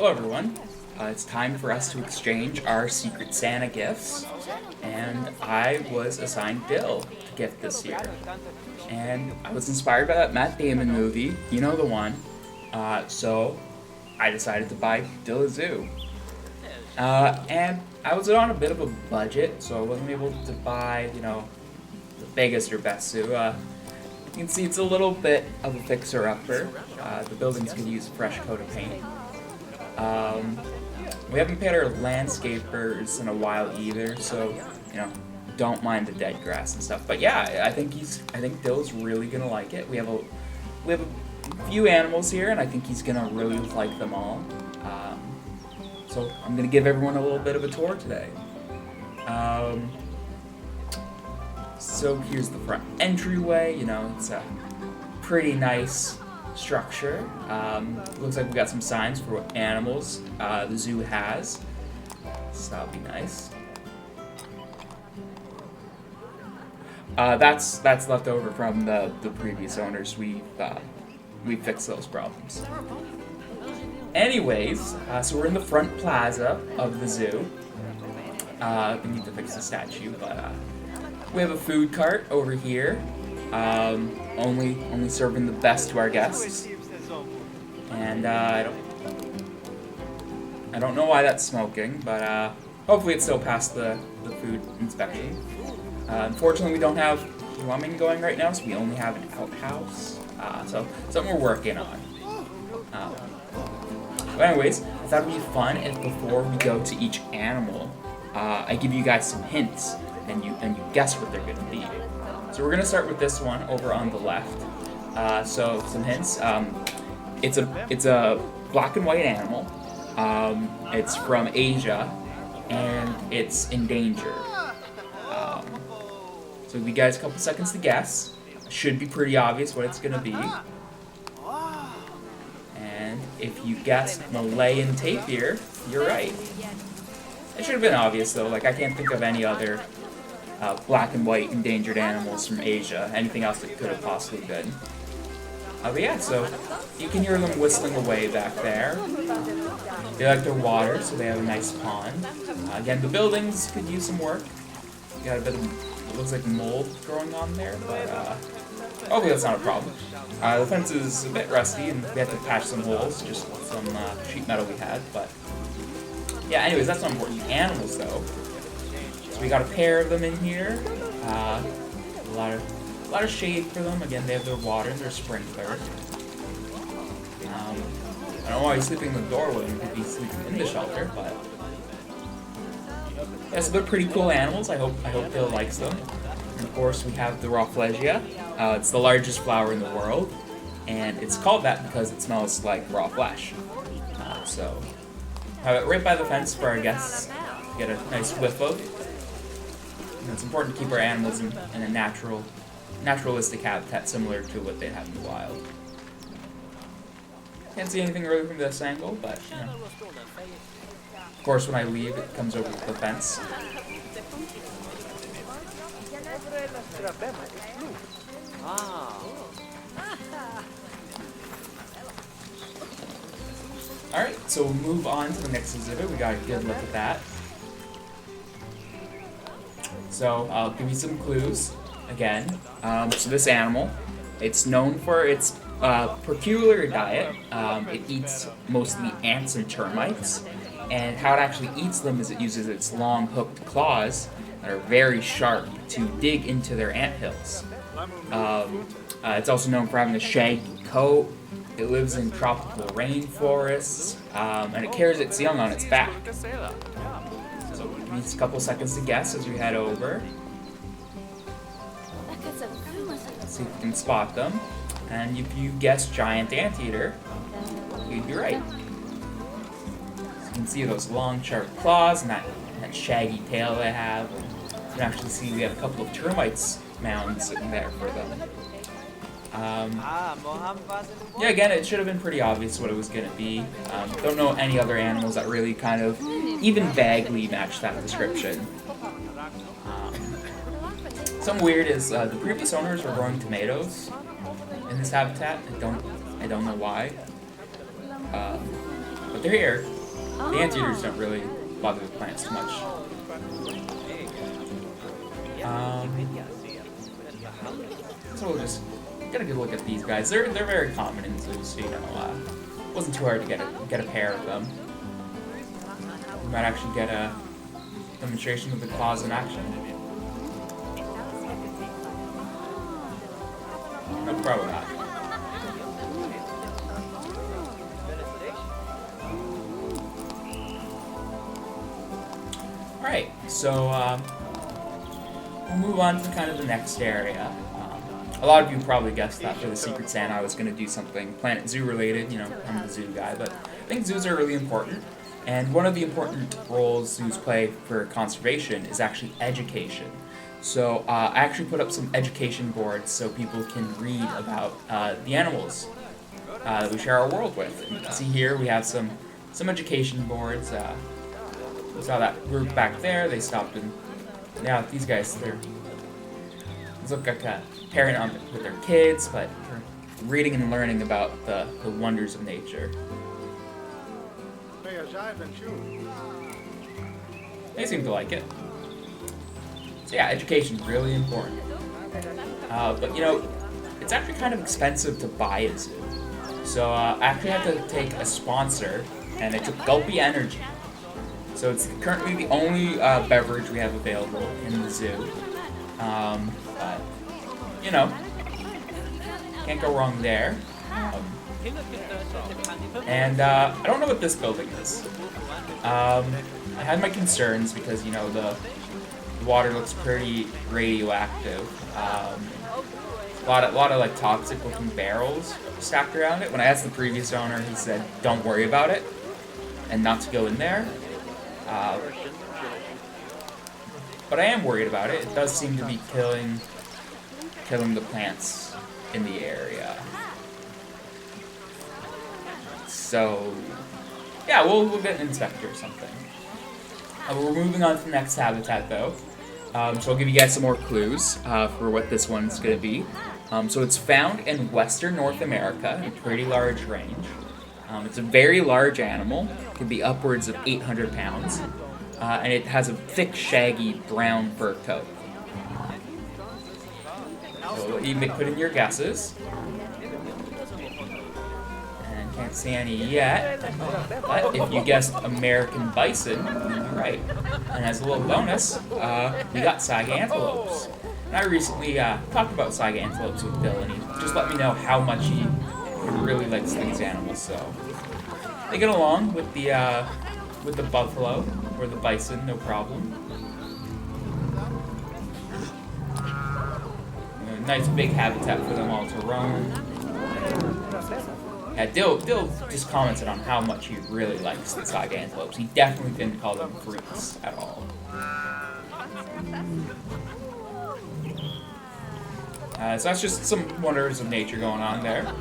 Hello everyone. It's time for us to exchange our Secret Santa gifts, and I was assigned Dill to gift this year. And I was inspired by that Matt Damon movie, you know the one. So I decided to buy Dill a zoo. And I was on a bit of a budget, so I wasn't able to buy, the biggest or best zoo. You can see it's a little bit of a fixer-upper. The buildings could use a fresh coat of paint. We haven't paid our landscapers in a while either, so don't mind the dead grass and stuff. But yeah, I think Dill's really gonna like it. We have a few animals here, and I think he's gonna really like them all. So I'm gonna give everyone a little bit of a tour today. So here's the front entryway. It's a pretty nice structure. Looks like we got some signs for what animals the zoo has, so that'll be nice. That's left over from the previous owners. We fixed those problems. Anyways, so we're in the front plaza of the zoo. We need to fix the statue, but we have a food cart over here. Only serving the best to our guests. And I don't know why that's smoking, but hopefully it still passed the food inspection. Unfortunately, we don't have plumbing going right now, so we only have an outhouse. So something we're working on. But anyways, I thought it'd be fun if before we go to each animal, I give you guys some hints, and you guess what they're gonna be. So we're gonna start with this one over on the left. So some hints. It's a black and white animal. It's from Asia, and it's endangered. So give you guys a couple seconds to guess. Should be pretty obvious what it's gonna be. And if you guessed Malayan tapir, you're right. It should have been obvious though. Like I can't think of any other black and white endangered animals from Asia. Anything else that could have possibly been. But yeah, so you can hear them whistling away back there. They like their water, so they have a nice pond. Again, the buildings could use some work. You got a bit of, it looks like mold growing on there, but hopefully that's not a problem. The fence is a bit rusty, and we have to patch some holes, just with some sheet metal we had, but yeah, anyways, that's not important. The animals, though. So we got a pair of them in here. A lot of shade for them. Again, they have their water and their sprinkler. I don't know why he's sleeping in the doorway. He could be sleeping in the shelter, but yeah, so they're pretty cool animals. I hope Bill likes them. And of course, we have the Rafflesia. It's the largest flower in the world, and it's called that because it smells like raw flesh. So have it right by the fence for our guests to get a nice whiff of. And it's important to keep our animals in a naturalistic habitat similar to what they have in the wild. Can't see anything really from this angle, but of course when I leave it comes over the fence. Alright, so we'll move on to the next exhibit. We got a good look at that. So I'll give you some clues again. So this animal, it's known for its peculiar diet. It eats mostly ants and termites. And how it actually eats them is it uses its long hooked claws that are very sharp to dig into their ant hills. It's also known for having a shaggy coat. It lives in tropical rainforests, and it carries its young on its back. So give me a couple seconds to guess as we head over. Let's see if we can spot them. And if you guess giant anteater, you'd be right. So you can see those long, sharp claws and that shaggy tail they have. You can actually see we have a couple of termites mounds sitting there for them. Yeah, again, it should have been pretty obvious what it was going to be. Don't know any other animals that really kind of even vaguely match that description. Something weird is the previous owners were growing tomatoes in this habitat. I don't know why. but they're here. The anteaters don't really bother the plants too much. So we'll just get a good look at these guys. They're very common in zoos, so it wasn't too hard to get a pair of them. We might actually get a demonstration of the claws in action. No problem with that. Alright, so we'll move on to kind of the next area. A lot of you probably guessed that for the Secret Santa I was going to do something Planet Zoo related. I'm the zoo guy, but I think zoos are really important. And one of the important roles zoos play for conservation is actually education. So I actually put up some education boards so people can read about the animals that we share our world with. And you can see here we have some education boards. We saw that group back there. They stopped and now these guys, they look like a parent with their kids, but reading and learning about the wonders of nature. They seem to like it. So yeah, education is really important. But it's actually kind of expensive to buy a zoo. So I actually had to take a sponsor, and I took Gulpy Energy. So it's currently the only beverage we have available in the zoo. But, can't go wrong there. And I don't know what this building is. I had my concerns because, the water looks pretty radioactive. A lot of like toxic looking barrels stacked around it. When I asked the previous owner, he said, don't worry about it and not to go in there. But I am worried about it. It does seem to be killing the plants in the area. So, yeah, we'll get an inspector or something. We're moving on to the next habitat, though. So I'll give you guys some more clues for what this one's going to be. So it's found in western North America in a pretty large range. It's a very large animal. It can be upwards of 800 pounds. And it has a thick, shaggy, brown fur coat. So you may put in your guesses. And can't see any yet. But if you guessed American bison, you're right. And as a little bonus, we got Saiga antelopes. And I recently talked about Saiga antelopes with Dill, and he just let me know how much he really likes these animals. So they get along with the buffalo or the bison, no problem. Nice big habitat for them all to roam. Yeah, Dill just commented on how much he really likes the Saiga antelopes. He definitely didn't call them freaks at all. So that's just some wonders of nature going on there.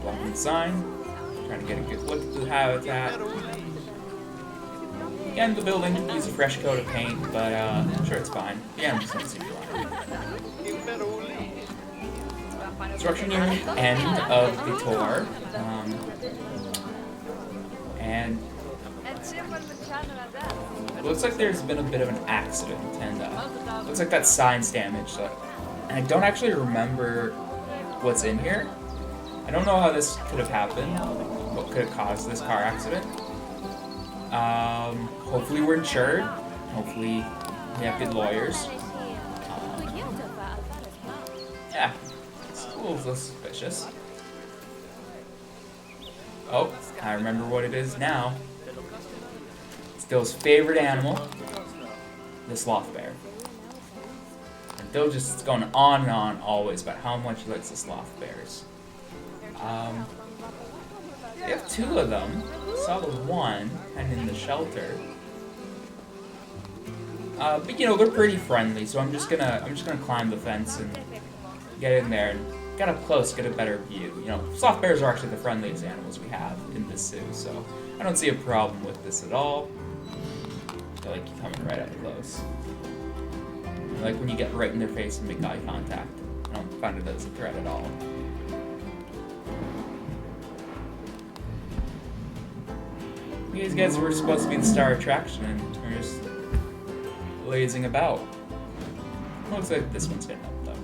Blocking the sign. Trying to get a good look at the habitat. Again, the building could use a fresh coat of paint, but I'm sure it's fine. The animals don't seem fine. Construction near the end of the tour. And it looks like there's been a bit of an accident, and looks like that sign's damaged. So, and I don't actually remember what's in here. I don't know how this could have happened. What could have caused this car accident? Hopefully we're insured. Hopefully we have good lawyers. Yeah, it's a little suspicious. Oh, I remember what it is now. It's Dill's favorite animal, the sloth bear. And Dill just going on and on always about how much he likes the sloth bears. They have two of them. Saw the one kind of in the shelter. But they're pretty friendly, so I'm just gonna climb the fence and get in there and get up close, get a better view. Sloth bears are actually the friendliest animals we have in this zoo, so I don't see a problem with this at all. I feel like you're coming right up close. Like when you get right in their face and make eye contact. I don't find it as a threat at all. These guys were supposed to be the star attraction and they're just lazing about. Looks like this one's getting up though.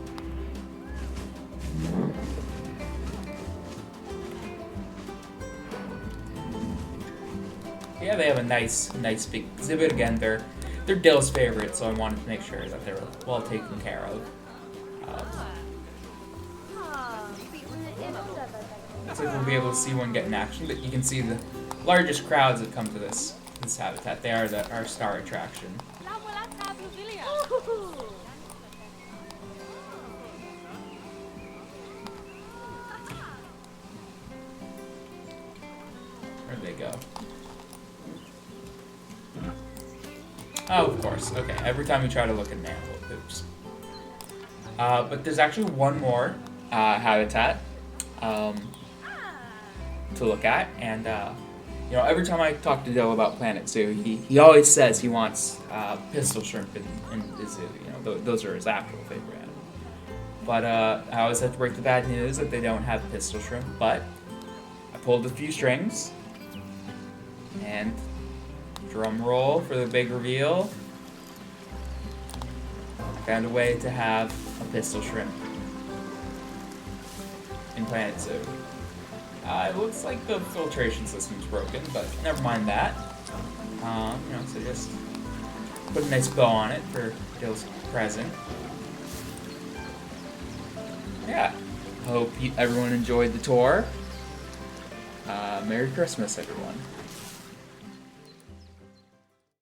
Yeah, they have a nice big exhibit. Again, they're Dill's favorite, so I wanted to make sure that they were well taken care of. Looks like we'll be able to see one get in action, but you can see the largest crowds that come to this habitat. They are our star attraction. Where'd they go? Oh, of course. Okay, every time we try to look at an animal, oops. But there's actually one more habitat to look at, and you know, every time I talk to Dill about Planet Zoo, he always says he wants pistol shrimp in the zoo. You know, those are his actual favorite animals. But I always have to break the bad news that they don't have pistol shrimp. But I pulled a few strings, and drum roll for the big reveal. Found a way to have a pistol shrimp in Planet Zoo. It looks like the filtration system's broken, but never mind that. You know, so just put a nice bow on it for Dill's present. Yeah, hope everyone enjoyed the tour. Merry Christmas, everyone.